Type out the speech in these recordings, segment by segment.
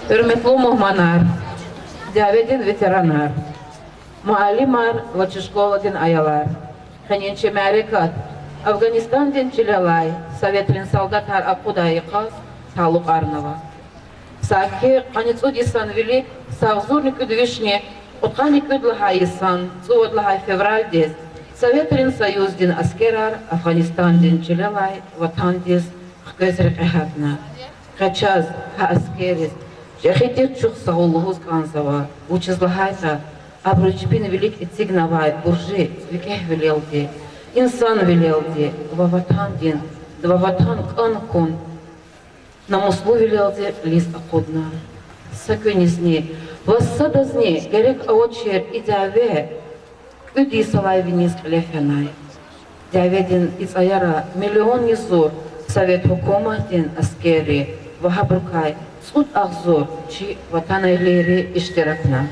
Hürmetli muhmanar, Cavedin veteranlar, muallimar Vachishkoladin ayalar, Hanenche Marikat, Afganistan din Чилялай, Советрин солдатар Акудайкас, Талук Арнова. Саки, Каницудисан велик, Савзурник Удвишне, Утканик Удлахайсан, Цуодлахай февраль дес, Советрин Союз дин Аскерар, Афганистан дин Чилялай, Ватан дес, Хкезрик Эхатна. Хачаз, Ха-Аскерис, Жахитир Чух Саулугуз Канзава, Учезлахайта, Абручпин велик и Цигнавай, Буржи, Викех велелди, Инсан велелди, Ваватан дин, Дваватан Канкун, Намуслу велелди, Лис Акудна. Сакюнизни, Вассадазни, Герек Аочер и Дяве, Уди Салай Винис Лефенай. Дяведин из Аяра миллион низур, Совет Хукуматин Аскери, Вахабрукай, Суд Ахзур, Чи Ватанайлери Иштиракна.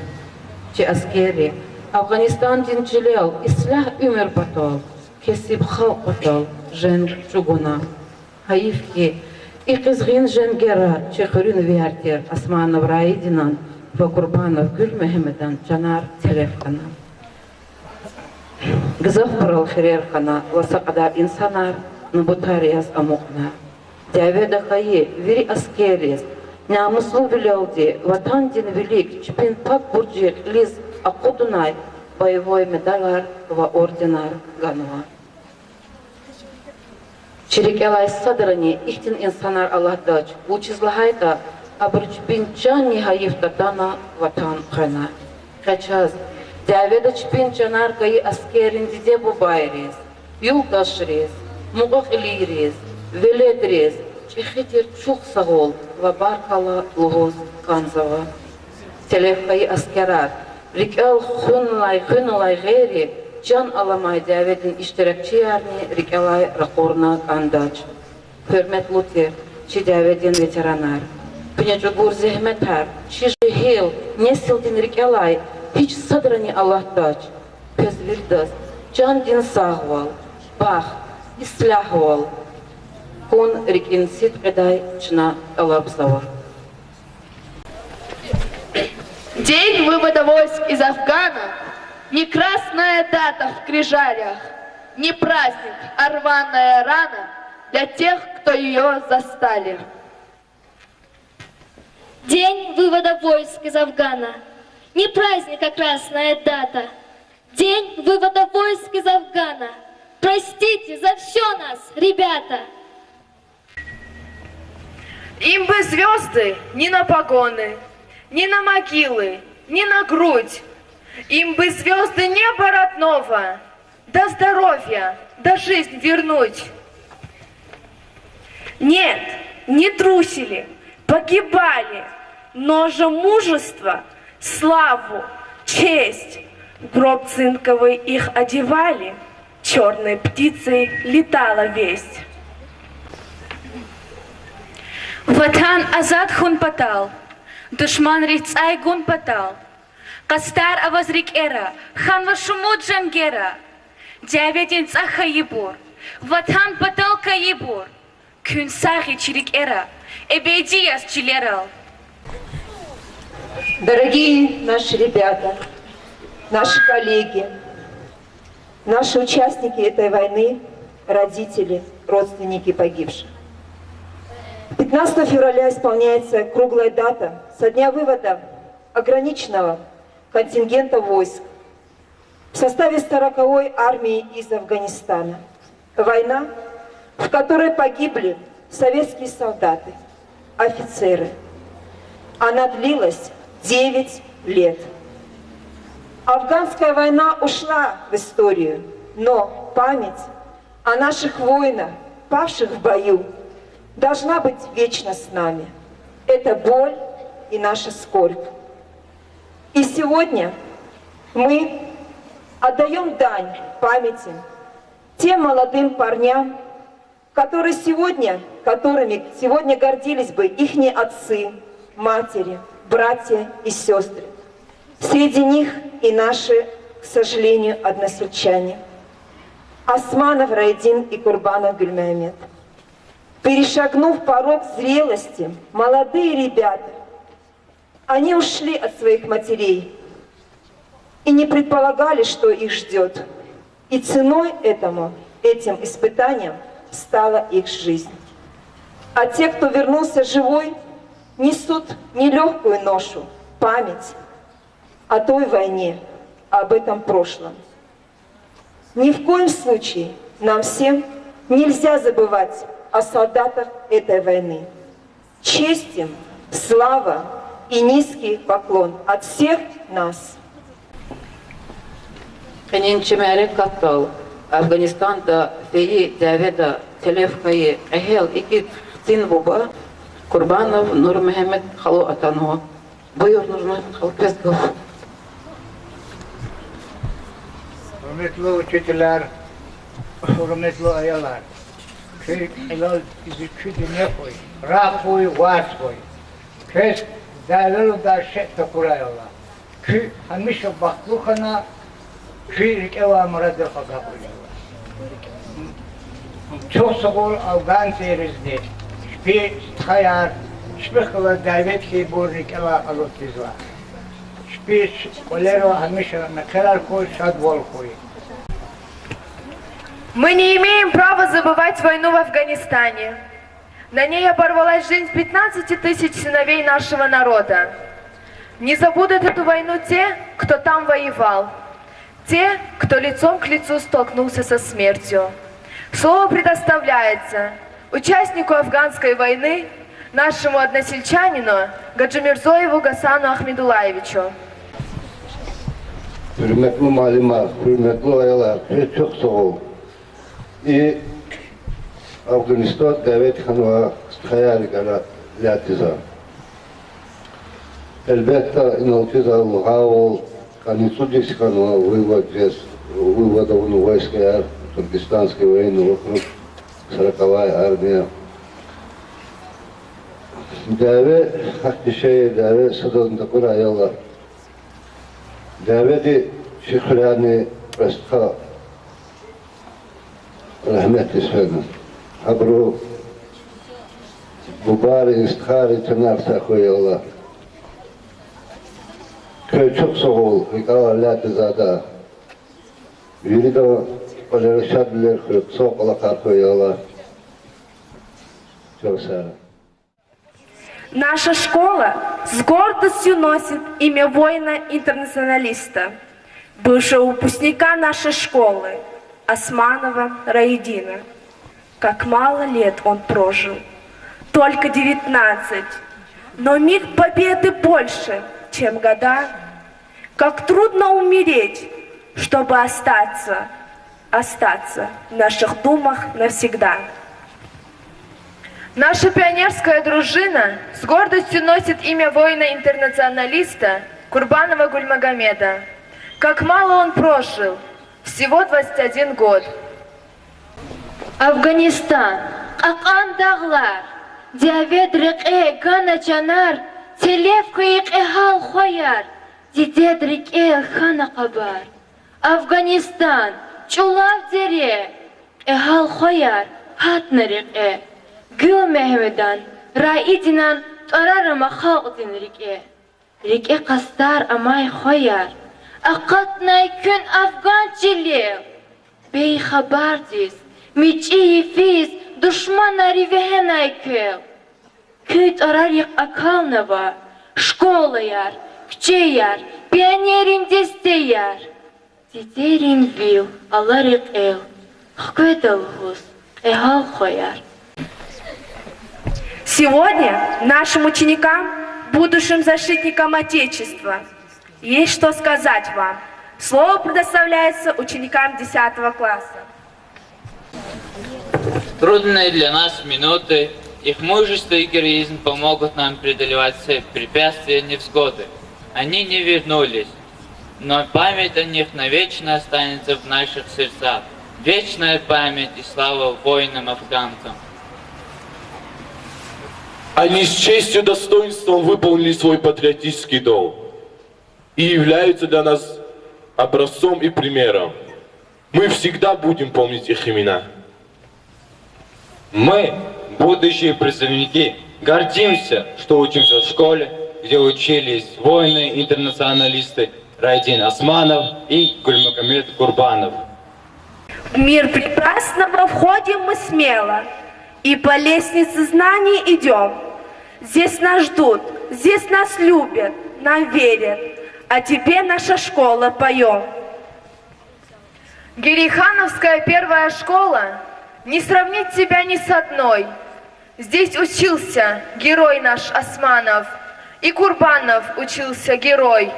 Чи Аскери, Афганистан дин Чилел, Ислях Умер Патол, Кесиб Хал Патол, Жен Чугуна. Хаивки, и Кизгин Женгера, Чехурин Виартер, Османов Раидинан, Вакурбанов Гюль Мехемедан, Чанар Телефкана. Гзафбрал Херерхана, Васакадар Инсанар, Набутариас Амукна. Дяведа Хае, Вери Аскерис, Нямуслу Вилелди, Ватандин Велик, Чпин Пак Бурджик, Лиз Акудунай, боевой медалар ва орденар Ганова. Чирикелай Садрани, Ихтин Инсанар Аллахдач, Учизлахайта, Абручпин Чани Хаив Татана, Ватан Хана. Хачаз, Дяведа Чпин Чанар Гаи Аскерин Дидебу Байрис, Юлдашрис, Мугах Илирис, Веледрис, Чехитир Чух Сагол, Вабаркала Лугоз Канзава. Телефкаи Аскерар, Рикел Хунлай Гери, Can Alamay Davedin iştirakçılarını Rikelay Rakorna Kandaç. Hürmet Luter, Çi Davedin veteranar. Pnyacugur zehmetar, Çi Jihil, Nesildin Rikelay, Hiç sadrani Allah'taç. Pezvirdas, Can Din Sağval, Bach, Islahval. Kun Rikin Sitkeday Çna Alabzава. День вывода войск из Афгана не красная дата в крижалях, не праздник, а рваная рана для тех, кто ее застали. День вывода войск из Афгана не праздник, а красная дата. День вывода войск из Афгана. Простите за все нас, ребята. Им бы звезды ни на погоны, ни на могилы, ни на грудь. Им бы звезды неба родного, да здоровья, да жизнь вернуть. Нет, не трусили, погибали, но же мужество, славу, честь в гроб цинковый их одевали, черной птицей летала весть. Ватан азад хун патал, душман рицай гун патал. Кастар авазрик эра, хан вашумут джангера. Дяведин цаха ебур, Ватан патал каебур. Кюн сахи чирик эра, эбедияс чилерал. Дорогие наши ребята, наши коллеги, наши участники этой войны, родители, родственники погибших. 15 февраля исполняется круглая дата со дня вывода ограниченного контингента войск в составе 40-й армии из Афганистана. Война, в которой погибли советские солдаты, офицеры. Она длилась 9 лет. Афганская война ушла в историю, но память о наших воинах, павших в бою, должна быть вечно с нами. Это боль и наша скорбь. И сегодня мы отдаем дань памяти тем молодым парням, которыми сегодня гордились бы ихние отцы, матери, братья и сестры. Среди них и наши, к сожалению, односельчане. Османов Раидин и Курбанов Гюльмехмед. Перешагнув порог зрелости, молодые ребята Они ушли от своих матерей и не предполагали, что их ждет. И ценой этим испытанием стала их жизнь. А те, кто вернулся живой, несут нелегкую ношу, память о той войне, об этом прошлом. Ни в коем случае нам всем нельзя забывать о солдатах этой войны. Честь им, слава и низкий поклон от всех нас. Хенинчимерек каттал Афганистанда феи Давида Телевкаи Эхел икит Тин Буба Курбанов Нур Мехмед Халу Атанова. Buyur Nurmet Halpezgov. Hürmetli учителяр, hürmetli ayalar. Köy helal bizi dünya koy. Rafoy, varsoy. Köz dağları da şette kurayla. Köy hamisha baklukhana köy rikeva murad khagapurla. Çok sağol Afgan terizde. Şpi khayar, şpi khala davet ki bu rikeva alotizwa. Шпич, Валеру, Хамиша, Накарар Кой, Шадвол Кой. Мы не имеем права забывать войну в Афганистане. На ней оборвалась жизнь 15 тысяч сыновей нашего народа. Не забудут эту войну те, кто там воевал. Те, кто лицом к лицу столкнулся со смертью. Слово предоставляется участнику афганской войны, нашему односельчанину Гаджимирзоеву Гасану Ахмедулаевичу. Hürmetli malumat, hürmetli ayalar, çok sağ ol. И Афганистан давет ханва хаяли кара лятиза. Elbette inaltiza лгавол, каницудис ханва выводов войск Туркестанской войны вокруг 40-я армия. Даве хактишей, даве садан такура аяла. Даведи шихряни престха рахмет исфена. Абру бубари истхари тенар сахуяла. Köy çok soğuk, rikala lati zada. Yürü de palerişat bilir, soğuk ola karkoyala. Çok sağ olun. Наша школа с гордостью носит имя воина-интернационалиста, бывшего выпускника нашей школы, Османова Раидина. Как мало лет он прожил, только 19, но миг победы больше, чем года. Как трудно умереть, чтобы остаться в наших думах навсегда. Наша пионерская дружина с гордостью носит имя воина-интернационалиста Курбанова Гульмагомеда. Как мало он прожил, всего 21 год. Афганистан, Акан дағлар, Диавед рик'е гана чанар, Телевка иқ'ихал хойар, Дидед рик'е хана қабар. Афганистан, чулав дере, Ихал хойар, хатна рик'е. Гül Mehmedan, Raidinan, Tararama Halqdin Rik'e qastar amay khoyar. Aqatnay kun Afgan chile. Bey khabardis, michi fiz, dushmana rivehenay kel. Köy tararik akalnava, школа яр, кче яр, пионерим десте яр. Титерим вил, аларик эл, хкведал гус, эхал khoyar. Сегодня нашим ученикам, будущим защитникам Отечества, есть что сказать вам. Слово предоставляется ученикам 10 класса. Трудные для нас минуты, их мужество и героизм помогут нам преодолевать все препятствия и невзгоды. Они не вернулись, но память о них навечно останется в наших сердцах. Вечная память и слава воинам-афганцам. Они с честью и достоинством выполнили свой патриотический долг и являются для нас образцом и примером. Мы всегда будем помнить их имена. Мы, будущие представники, гордимся, что учимся в школе где учились воины-интернационалисты Райдин Османов и Гульмагомед Курбанов. В мир прекрасного входим мы смело, и по лестнице знаний идем. Здесь нас ждут, здесь нас любят, нам верят, а тебе наша школа поем. Гирихановская первая школа, не сравнить тебя ни с одной. Здесь учился герой наш Османов, и Курбанов учился герой.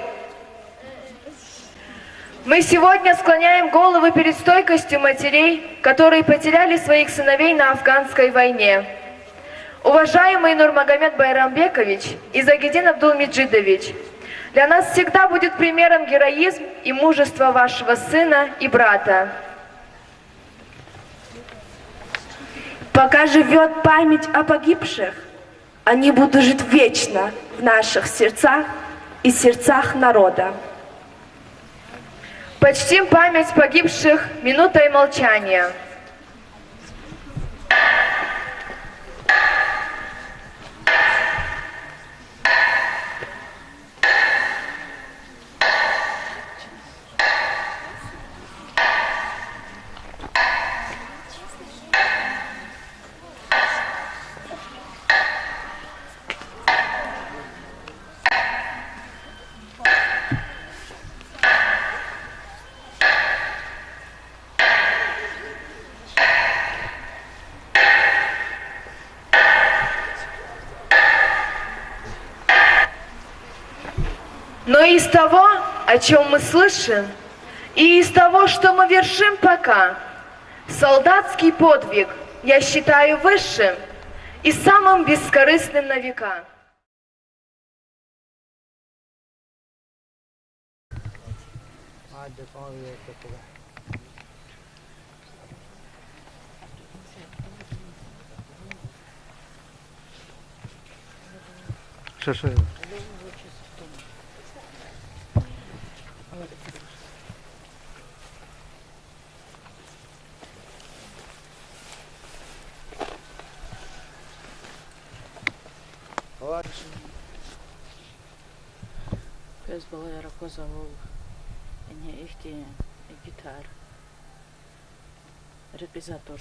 Мы сегодня склоняем головы перед стойкостью матерей, которые потеряли своих сыновей на афганской войне. Уважаемый Нурмагомед Байрамбекович и Загидин Абдулмеджидович, для нас всегда будет примером героизм и мужество вашего сына и брата. Пока живет память о погибших, они будут жить вечно в наших сердцах и сердцах народа. Почтим память погибших минутой молчания. Но из того, о чем мы слышим, и из того, что мы вершим пока, солдатский подвиг я считаю высшим и самым бескорыстным на века. Köz balayara kozavul, ene ihti gitar, realizator.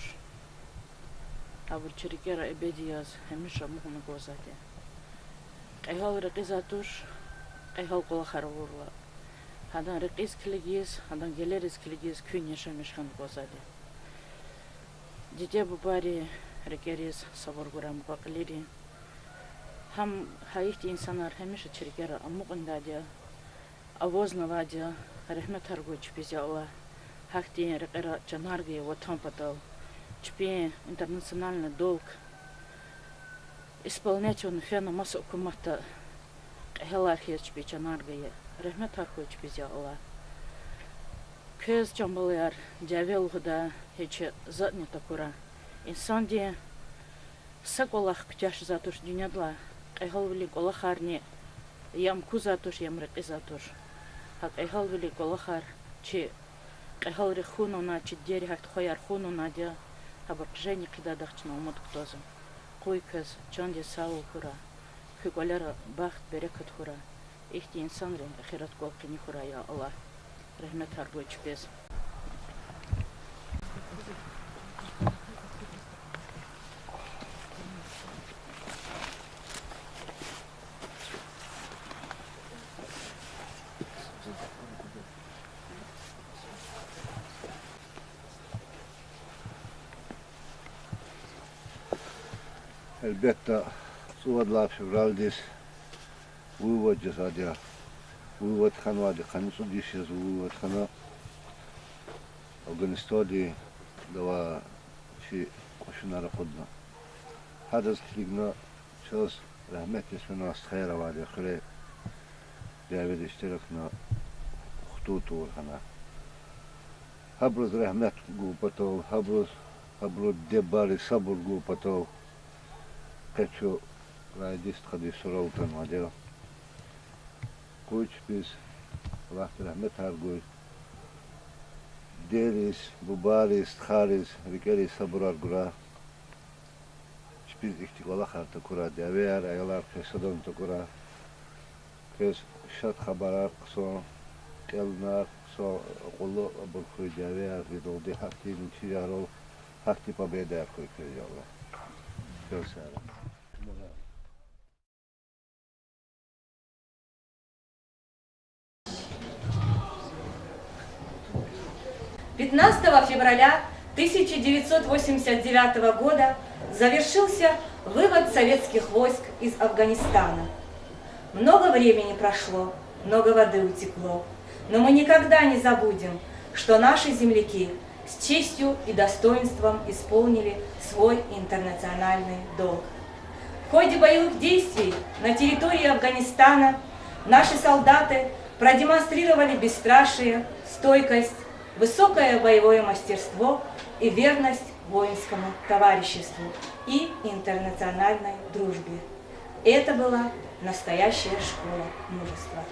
Abur çirikera ebediyaz, hemişa muhunu gozade. Ayhal realizator, ayhal kola harvurla. Hadan realiz kiligiz, hadan geleriz kiligiz, kün yaşamışkan gozade. Dite bu bari rekeriz sabır guram bakleri. Ham hayıhti insanlar hemişe çirikera amukunda diye. Avozna diye, rahmet hargoç bize Allah. Hakti rekera canargi vatan padal. Чпи интернациональный долг исполнять он фена масса кумата хелархия чпи чанаргая рахмет хархой чпи зяла көз жамбалар жавелгуда хече задне такура инсан де саколах ктяш затуш дюнядла айхалвили колахарни ям кузатуш ям рекизатуш хак айхалвили колахар чи айхалри хунуна чи дери хак хояр хунуна де Абар жени кидадахчна умут ктозым. Кой көз чонде сау хура. Хюголера бахт берекет хура. Ихти инсан рен ахират колкини хура я Allah. Рахмет харгоч без. Elbette Suvadlar Fevral Vuvod Jasadia, Vuvod Hanwadi Khanusu Dishes, Vuvod Hana Afghanistan, Dava Shi Koshunara Khudna. Hadas Ligna Chos Rahmet Ismena Khaira Wadi Khare David Ishtirakna Khutut Hana. Habruz Rahmet Gupato, Habruz Debari Sabur Gupato. Хочу радист ходи суралтан мадера. Куч biz Allah rahmet hargoy. Deris, bubaris, kharis, rikeri sabrar gura. Biz iktik Allah harta kura dever aylar pesadon to kura. كيس شات خبرات قصو كلنا قصو قلو بالخوي جاوي في دودي حكي نشي يارو حكي победа خوي كيجالا كيسارا 15 февраля 1989 года завершился вывод советских войск из Афганистана. Много времени прошло, много воды утекло, но мы никогда не забудем, что наши земляки с честью и достоинством исполнили свой интернациональный долг. В ходе боевых действий на территории Афганистана наши солдаты продемонстрировали бесстрашие, стойкость, высокое боевое мастерство и верность воинскому товариществу и интернациональной дружбе. Это была настоящая школа мужества.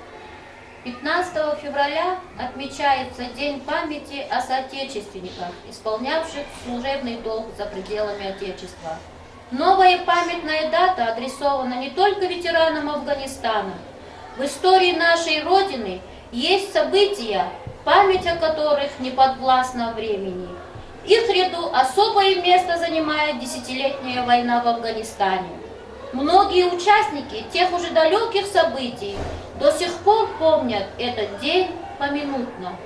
15 февраля отмечается День памяти о соотечественниках, исполнявших служебный долг за пределами Отечества. Новая памятная дата адресована не только ветеранам Афганистана. В истории нашей Родины есть события, память о которых не подвластна времени. В их ряду особое место занимает десятилетняя война в Афганистане. Многие участники тех уже далеких событий до сих пор помнят этот день поминутно.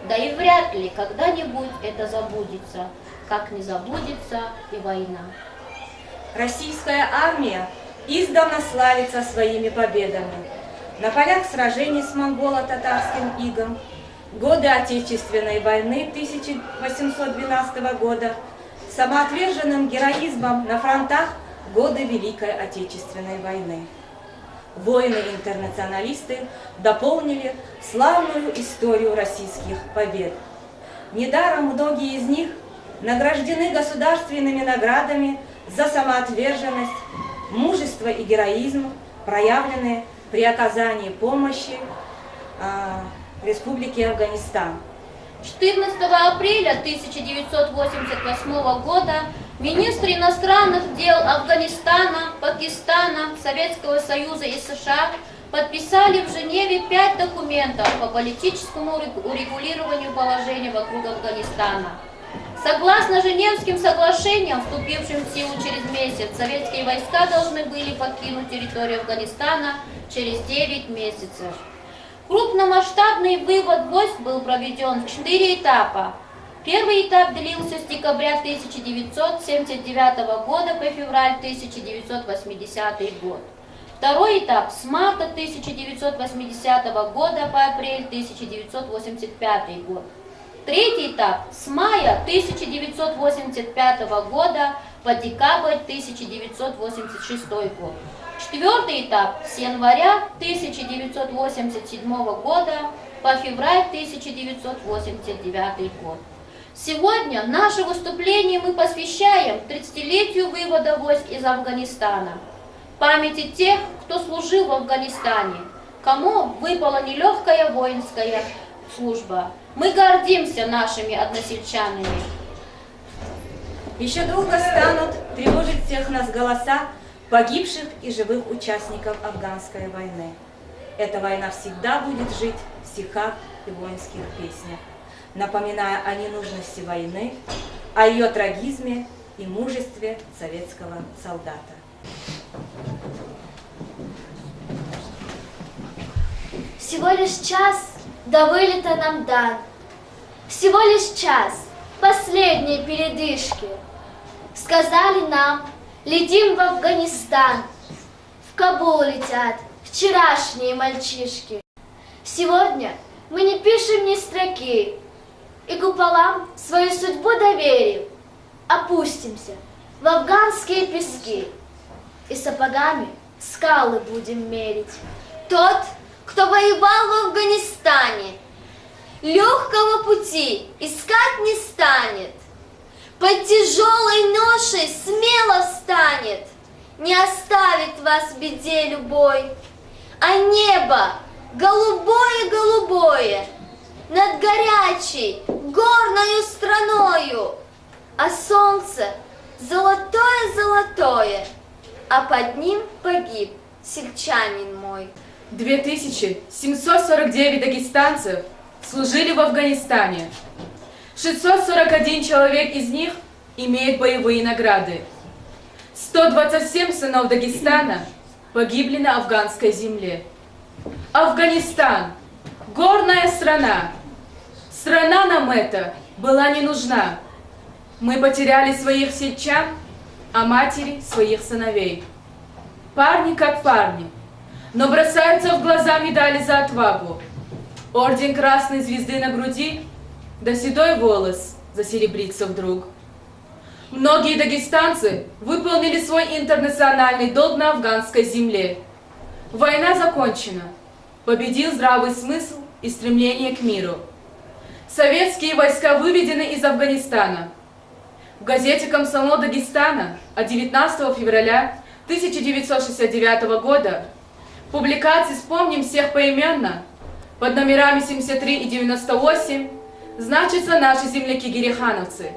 Да и вряд ли когда-нибудь это забудется, как не забудется и война. Российская армия издавна славится своими победами. На полях сражений с монголо-татарским игом, годы Отечественной войны 1812 года, самоотверженным героизмом на фронтах годы Великой Отечественной войны. Воины-интернационалисты дополнили славную историю российских побед. Недаром многие из них награждены государственными наградами за самоотверженность, мужество и героизм, проявленные при оказании помощи Республике Афганистан. 14 апреля 1988 года министры иностранных дел Афганистана, Пакистана, Советского Союза и США подписали в Женеве 5 документов по политическому урегулированию положения вокруг Афганистана. Согласно Женевским соглашениям, вступившим в силу через месяц, советские войска должны были покинуть территорию Афганистана через 9 месяцев. Крупномасштабный вывод войск был проведен в 4 этапа. Первый этап длился с декабря 1979 года по февраль 1980 год. Второй этап с марта 1980 года по апрель 1985 год. Третий этап с мая 1985 года по декабрь 1986 год. Четвертый этап с января 1987 года по февраль 1989 год. Сегодня наше выступление мы посвящаем 30-летию вывода войск из Афганистана, памяти тех, кто служил в Афганистане, кому выпала нелегкая воинская служба. Мы гордимся нашими односельчанами. Еще долго станут тревожить всех нас голоса погибших и живых участников афганской войны. Эта война всегда будет жить в стихах и воинских песнях, напоминая о ненужности войны, о ее трагизме и мужестве советского солдата. Всего лишь час до вылета нам дан. Всего лишь час последней передышки. Сказали нам, летим в Афганистан. В Кабул летят вчерашние мальчишки. Сегодня мы не пишем ни строки, и куполам свою судьбу доверим. Опустимся в афганские пески и сапогами скалы будем мерить. Тот, кто воевал в Афганистане, легкого пути искать не станет. Под тяжелой ношей смело встанет, не оставит вас в беде любой. А небо голубое-голубое над горячей горною страною, а солнце золотое-золотое, а под ним погиб сельчанин мой. 2749 дагестанцев служили в Афганистане. 641 человек из них имеет боевые награды. 127 сынов Дагестана погибли на афганской земле. Афганистан – горная страна. Страна нам эта была не нужна. Мы потеряли своих сельчан, а матери своих сыновей. Парни как парни, но бросаются в глаза медали за отвагу. Орден Красной Звезды на груди, да седой волос засеребрится вдруг. Многие дагестанцы выполнили свой интернациональный долг на афганской земле. Война закончена. Победил здравый смысл и стремление к миру. Советские войска выведены из Афганистана. В газете «Комсомол Дагестана» от 19 февраля 1969 года публикации «Вспомним всех поименно» под номерами 73 и 98 значатся наши земляки-герихановцы,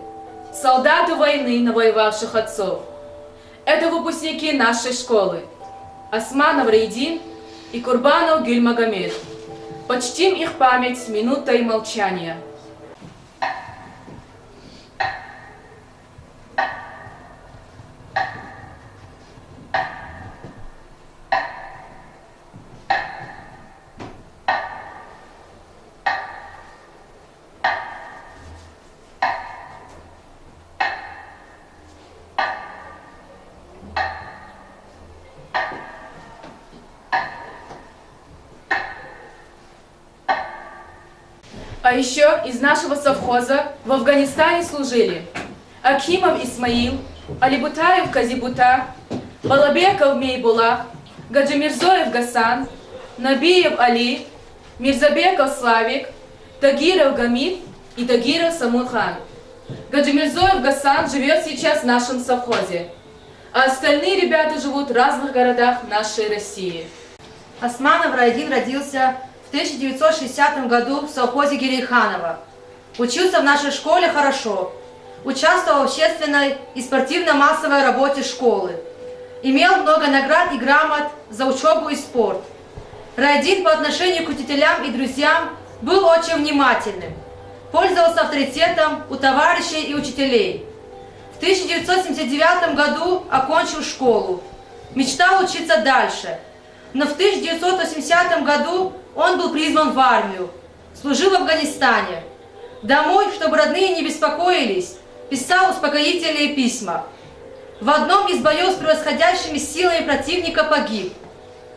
солдаты войны навоевавших отцов. Это выпускники нашей школы Османов Раидин и Курбанов Гюльмагомед. Почтим их память минутой молчания. А еще из нашего совхоза в Афганистане служили Акимов Исмаил, Алибутаев Казибута, Балабеков Мейбулах, Гаджимирзоев Гасан, Набиев Али, Мирзабеков Славик, Тагиров Гамид и Тагиров Самулхан. Гаджимирзоев Гасан живет сейчас в нашем совхозе, а остальные ребята живут в разных городах нашей России. Османов Раидин родился в 1960 году в совхозе Гериханова. Учился в нашей школе хорошо. Участвовал в общественной и спортивно-массовой работе школы. Имел много наград и грамот за учебу и спорт. Раидин по отношению к учителям и друзьям был очень внимательным. Пользовался авторитетом у товарищей и учителей. В 1979 году окончил школу. Мечтал учиться дальше. Но в 1980 году он был призван в армию. Служил в Афганистане. Домой, чтобы родные не беспокоились, писал успокоительные письма. В одном из боев с превосходящими силами противника погиб,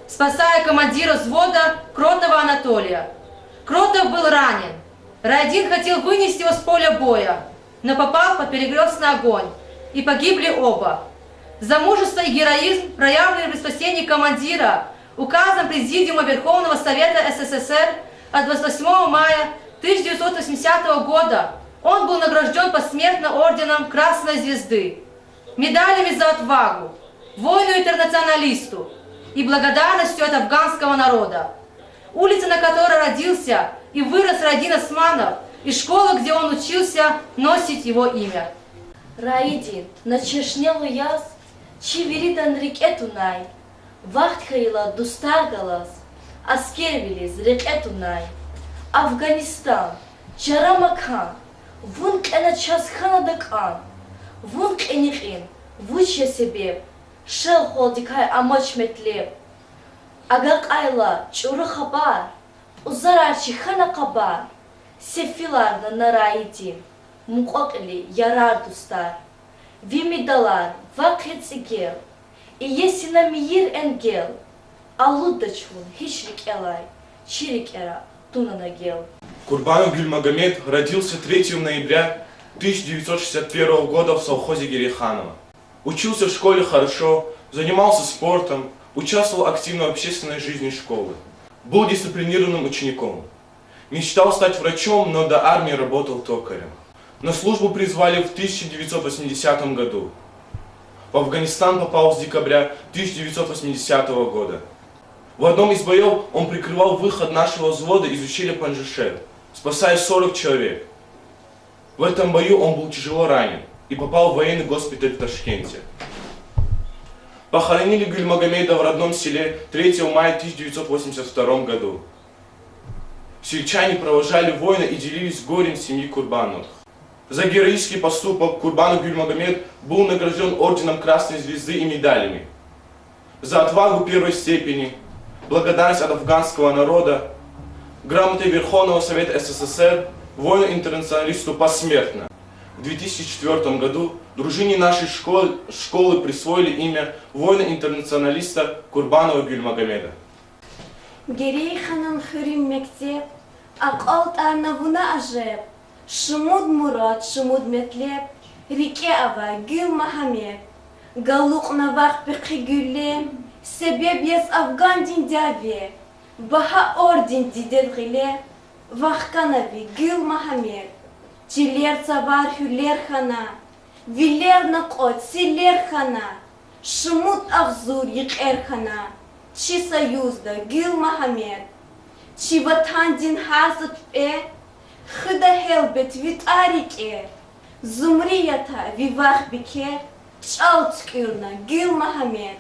спасая командира взвода Кротова Анатолия. Кротов был ранен. Раидин хотел вынести его с поля боя, но попал под перекрестный огонь, и погибли оба. За мужество и героизм, проявленный при спасении командира, указом Президиума Верховного Совета СССР от 28 мая 1980 года он был награжден посмертно орденом Красной Звезды, медалями за отвагу, воину-интернационалисту и благодарностью от афганского народа. Улица, на которой родился и вырос Раидин Османов, и школа, где он учился, носит его имя. Раидин, начешнел яс, чиверидан рикетунай, вахтхайла дустаргалас, аскервилиз рикетунай, Афганистан, Чарамакан, вунк эна часханадакан, вунк энихин, вучья себе, шел холдикай амач метлеб, агакайла чуры хабар, узарачи хана кабар, сефилар на Раидин, мукокли ярар дустар, вимидалар, вакхецигел, и если на мир энгел, алуддачвун хищрик элай, чирик эра, тунанагел. Курбанов Гюльмагомед родился 3 ноября 1961 года в совхозе Гериханова. Учился в школе хорошо, занимался спортом, участвовал активно в общественной жизни школы. Был дисциплинированным учеником. Мечтал стать врачом, но до армии работал токарем. На службу призвали в 1980 году. В Афганистан попал с декабря 1980 года. В одном из боев он прикрывал выход нашего взвода из ущелья Панжишер, спасая 40 человек. В этом бою он был тяжело ранен и попал в военный госпиталь в Ташкенте. Похоронили Гюльмагомеда в родном селе 3 мая 1982 году. Сельчане провожали воина и делились горем семьи Курбановых. За героический поступок Курбанов Гюльмагомед был награжден орденом Красной Звезды и медалями. За отвагу первой степени, благодарность от афганского народа, грамотой Верховного Совета СССР, воину-интернационалисту посмертно. В 2004 году дружине нашей школы присвоили имя воина-интернационалиста Курбанова Гюльмагомеда. Герей ханам хырим мектеп, акалт арнавуна ажеб, шумуд мурад, шумуд метлеп, рике ава Гюл Махамед, галук навах пекhi гюллем, себеб ес Афган дин дяве, баха орден дидет гиле, вахканави Гюл Махамед, чилер цавар хюлер хана, вилер накот силер хана, шумуд ахзур йикер хана, чи союзда Гюл Махамед, чи ватан дин хазат خدا هلبت ویت آریکه زمریتا ویوخ بکه چالت کردن گل محمد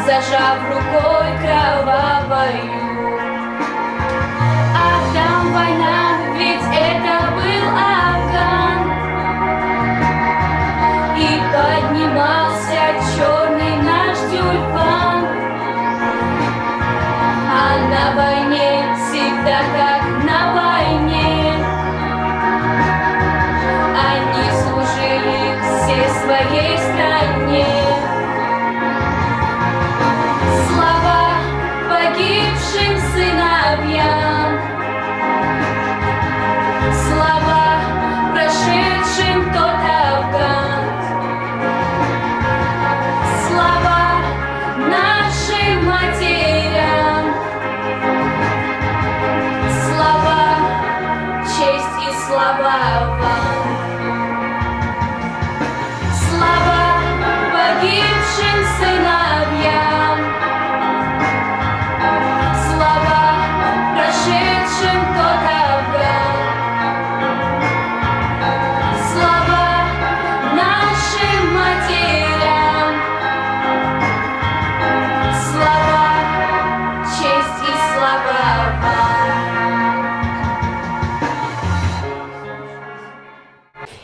зажав рукой кровавою. А там война, ведь это был Афган. И поднимался черный наш тюльпан. А на войне всегда как на войне. Они служили всей своей стране. Погибшим сыновьям, слава прошедшим тот Афган, слава нашим матерям, слава, честь и слава вам, слава погибшим сыновьям.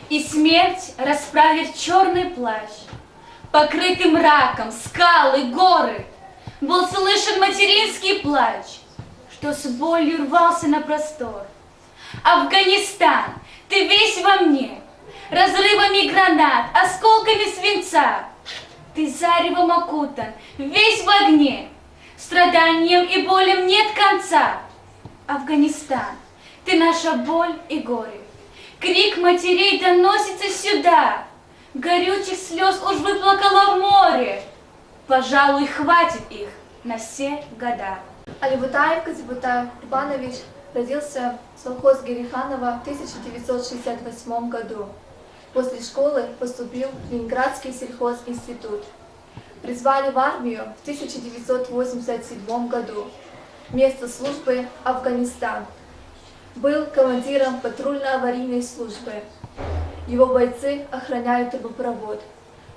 И смерть расправит черный плащ, покрытый мраком, скалы, горы, был слышен материнский плач, что с болью рвался на простор. Афганистан, ты весь во мне, разрывами гранат, осколками свинца. Ты заревом окутан, весь в огне. Страданием и болем нет конца. Афганистан, ты наша боль и горе. Крик матерей доносится сюда. Горючих слез уж выплакала в море. Пожалуй, хватит их на все года. Алибутаев Казибутаев Курбанович родился в совхозе Гериханова в 1968 году. После школы поступил в Ленинградский сельхозинститут. Призвали в армию в 1987 году. Место службы – Афганистан. Был командиром патрульно-аварийной службы. Его бойцы охраняли трубопровод,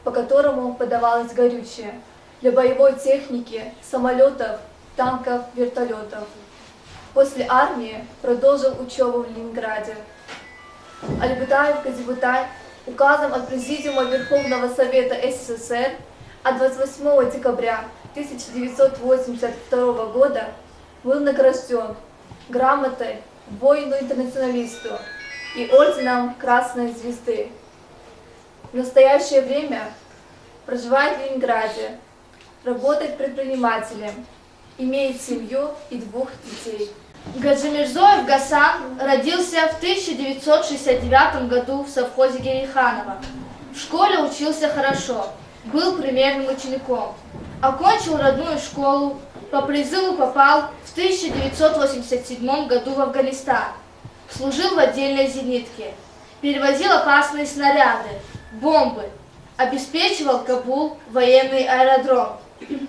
по которому подавалось горючее для боевой техники, самолетов, танков, вертолетов. После армии продолжил учебу в Ленинграде. Алибутаев Казибутаев указом от Президиума Верховного Совета СССР от 28 декабря 1982 года был награжден грамотой воину-интернационалисту и орденом Красной Звезды. В настоящее время проживает в Ленинграде, работает предпринимателем, имеет семью и 2 детей. Гаджимирзоев Гасан родился в 1969 году в совхозе Гериханова. В школе учился хорошо, был примерным учеником. Окончил родную школу, по призыву попал в 1987 году в Афганистан. Служил в отдельной зенитке, перевозил опасные снаряды, бомбы, обеспечивал Кабул, военный аэродром.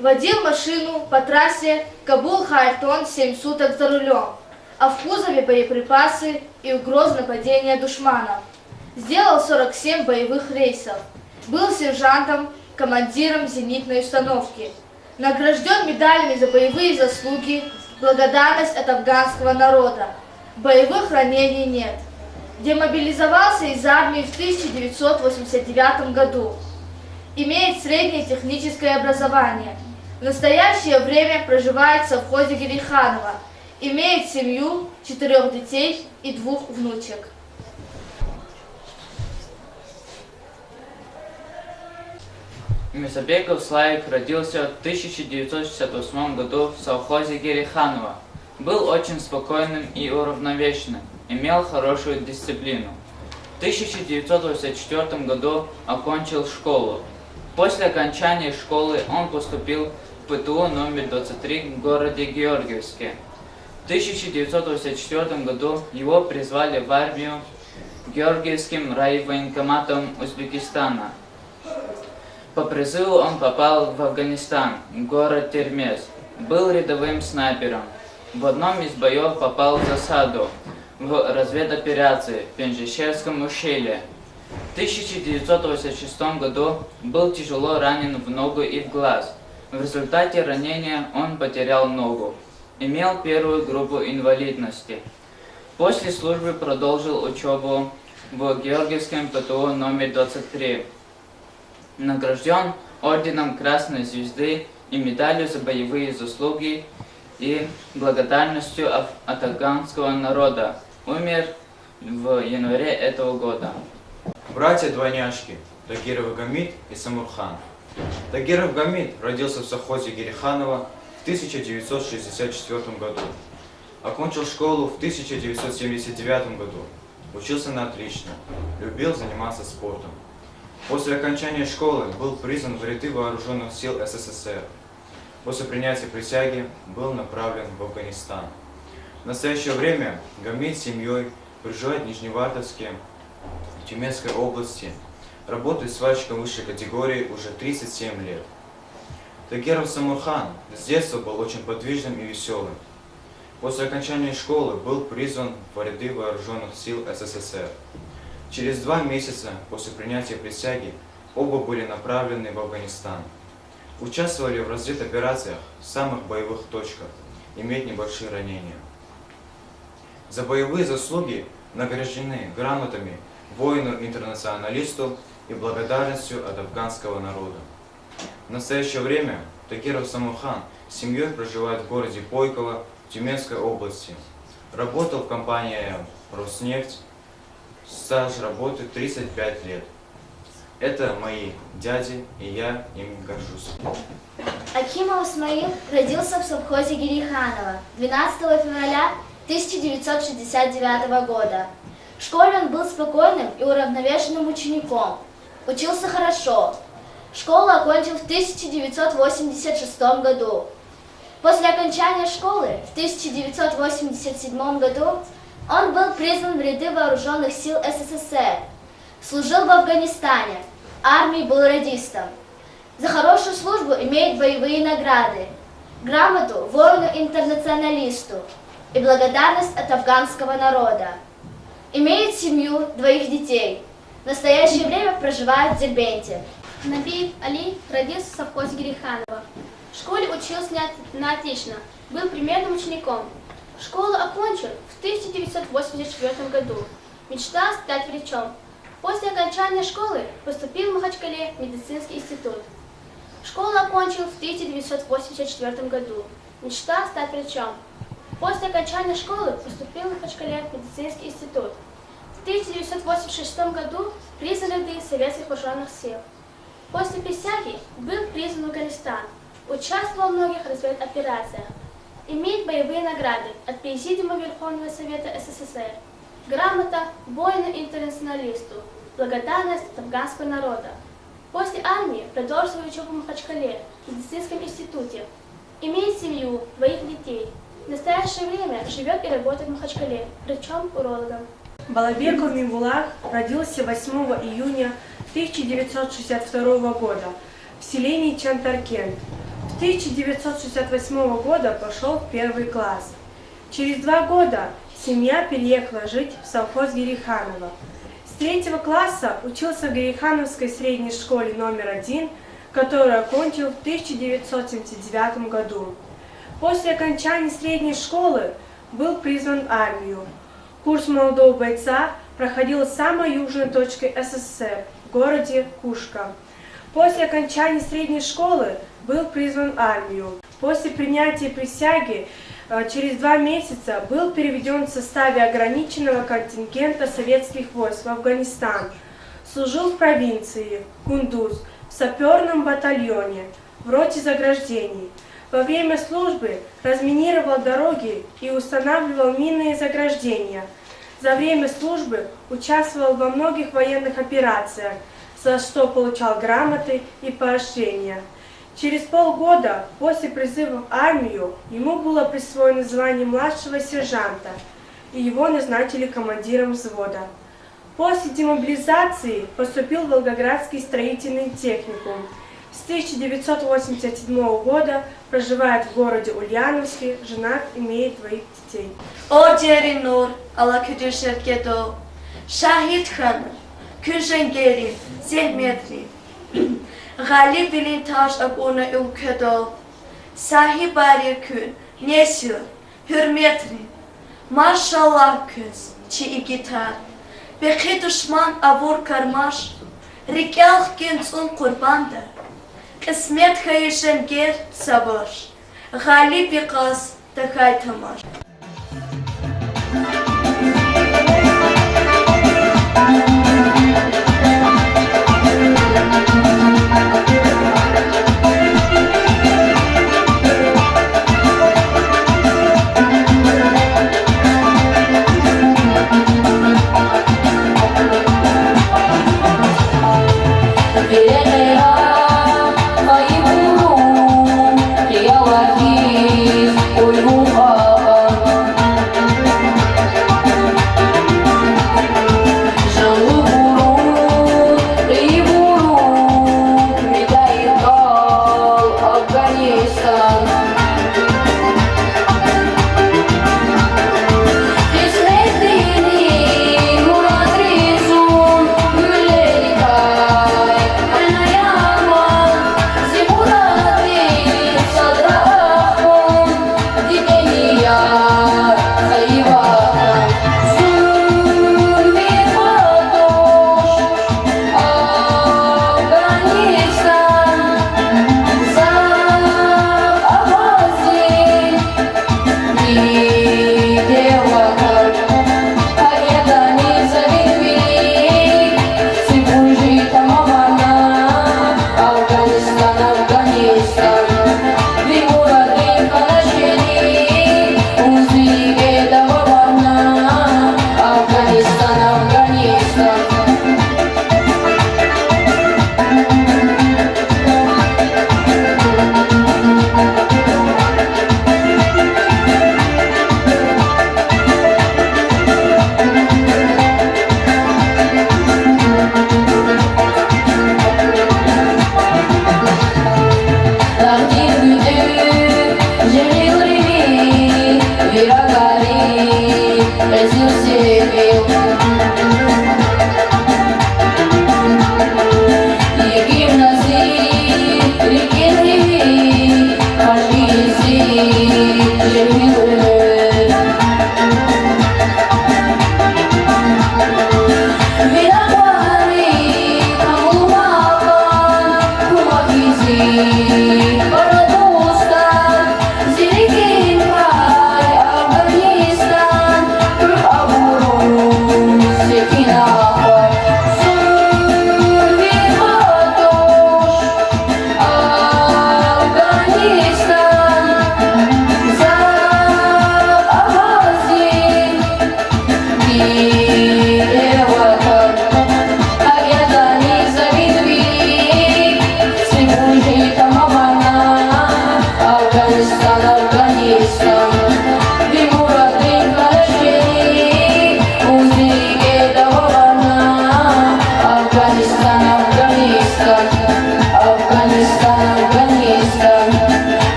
Водил машину по трассе Кабул-Хартон 7 суток за рулем, а в кузове боеприпасы и угроза нападения душманов. Сделал 47 боевых рейсов. Был сержантом, командиром зенитной установки. Награжден медалями за боевые заслуги, благодарность от афганского народа. Боевых ранений нет. Демобилизовался из армии в 1989 году. Имеет среднее техническое образование. В настоящее время проживает в совхозе Гериханова. Имеет семью, 4 детей и 2 внучек. Мусабеков Славик родился в 1968 году в совхозе Гериханова. Был очень спокойным и уравновешенным, имел хорошую дисциплину. В 1984 году окончил школу. После окончания школы он поступил в ПТУ номер 23 в городе Георгиевске. В 1984 году его призвали в армию Георгиевским райвоенкоматом Узбекистана. По призыву он попал в Афганистан, город Термез. Был рядовым снайпером. В одном из боев попал в засаду в разведоперации в Пенжишевском ущелье. В 1986 году был тяжело ранен в ногу и в глаз. В результате ранения он потерял ногу. Имел 1-ю группу инвалидности. После службы продолжил учебу в Георгиевском ПТУ номер 23. Награжден орденом Красной Звезды и медалью за боевые заслуги и благодарностью от афганского народа. Умер в январе этого года. Братья-двойняшки Тагиров Гамид и Самурхан. Тагиров Гамид родился в совхозе Гериханова в 1964 году. Окончил школу в 1979 году. Учился на отлично. Любил заниматься спортом. После окончания школы был призван в ряды вооруженных сил СССР. После принятия присяги был направлен в Афганистан. В настоящее время Гамид с семьей проживает в Нижневартовске, Тюменской области. Работает сварщиком высшей категории уже 37 лет. Тагиров Самурхан с детства был очень подвижным и веселым. После окончания школы был призван в ряды вооруженных сил СССР. Через 2 месяца после принятия присяги оба были направлены в Афганистан. Участвовали в разведоперациях в самых боевых точках, имеют небольшие ранения. За боевые заслуги награждены грамотами воину-интернационалисту и благодарностью от афганского народа. В настоящее время Тагиров Самурхан с семьей проживает в городе Пойково в Тюменской области. Работал в компании «Роснефть». Стаж работы 35 лет. Это мои дяди, и я ими горжусь. Акимов Исмаил родился в совхозе Гириханова 12 февраля 1969 года. В школе он был спокойным и уравновешенным учеником. Учился хорошо. Школу окончил в 1986 году. После окончания школы в 1987 году он был призван в ряды вооруженных сил СССР. Служил в Афганистане. Армии был радистом. За хорошую службу имеет боевые награды, грамоту воину-интернационалисту и благодарность от афганского народа. Имеет семью, 2 детей. В настоящее время проживает в Дербенте. Набиев Али родился в совхозе Гириханова. В школе учился на отлично, был примерным учеником. Школу окончил в 1984 году. Мечтал стать врачом. После окончания школы поступил в Махачкале в медицинский институт. Школу окончил в 1984 году. Мечтал стать врачом. После окончания школы поступил в Махачкале в медицинский институт. В 1986 году призван в ряды советских вооруженных сил. После присяги был призван в Афганистан. Участвовал в многих разведоперациях. Имеет боевые награды от Президиума Верховного Совета СССР. Грамота воину-интернационалисту. Благодарность от афганского народа. После армии продолжил свою учебу в Махачкале, в медицинском институте. Имеет семью, 2 детей. В настоящее время живет и работает в Махачкале, врачом-урологом. Балабеков Мибулах родился 8 июня 1962 года в селении Чантаркент. В 1968 года пошел в 1 класс. Через 2 года семья переехала жить в совхоз Гириханова. С 3 класса учился в Гирихановской средней школе номер 1, которую окончил в 1979 году. После окончания средней школы был призван в армию. Курс молодого бойца проходил с самой южной точкой СССР, в городе Кушка. После окончания средней школы был призван в армию. После принятия присяги через 2 месяца был переведен в составе ограниченного контингента советских войск в Афганистан. Служил в провинции Кундуз, в саперном батальоне, в роте заграждений. Во время службы разминировал дороги и устанавливал минные заграждения. За время службы участвовал во многих военных операциях, за что получал грамоты и поощрения. Через полгода после призыва в армию ему было присвоено звание младшего сержанта, и его назначили командиром взвода. После демобилизации поступил в Волгоградский строительный техникум. С 1987 года проживает в городе Ульяновске, женат, имеет 2 детей. О Джеринур, Аллахидюшеркедо, Шахид Хан, Күшенгери, Сехметри, Гали Билинташ Агуна Укедо, Сахибари Күн, Несюр, Hürmetri, Maşallah Küz, Çi Gitar, Bekhi Düşman Avur Karmaş, Rikal Günsun Kurbandır. Kısmet hayışın ger sabır, Gali Biqas Takay Tamar.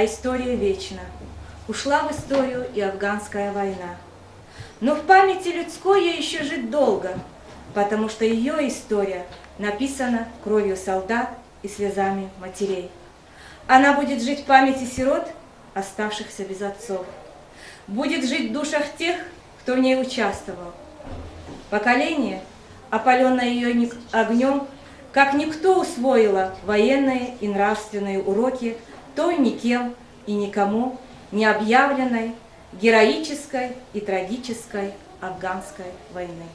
а история вечна. Ушла в историю и афганская война. Но в памяти людской ей еще жить долго, потому что ее история написана кровью солдат и слезами матерей. Она будет жить в памяти сирот, оставшихся без отцов. Будет жить в душах тех, кто в ней участвовал. Поколение, опаленное ее огнем, как никто усвоило военные и нравственные уроки той никем и никому не объявленной героической и трагической афганской войны.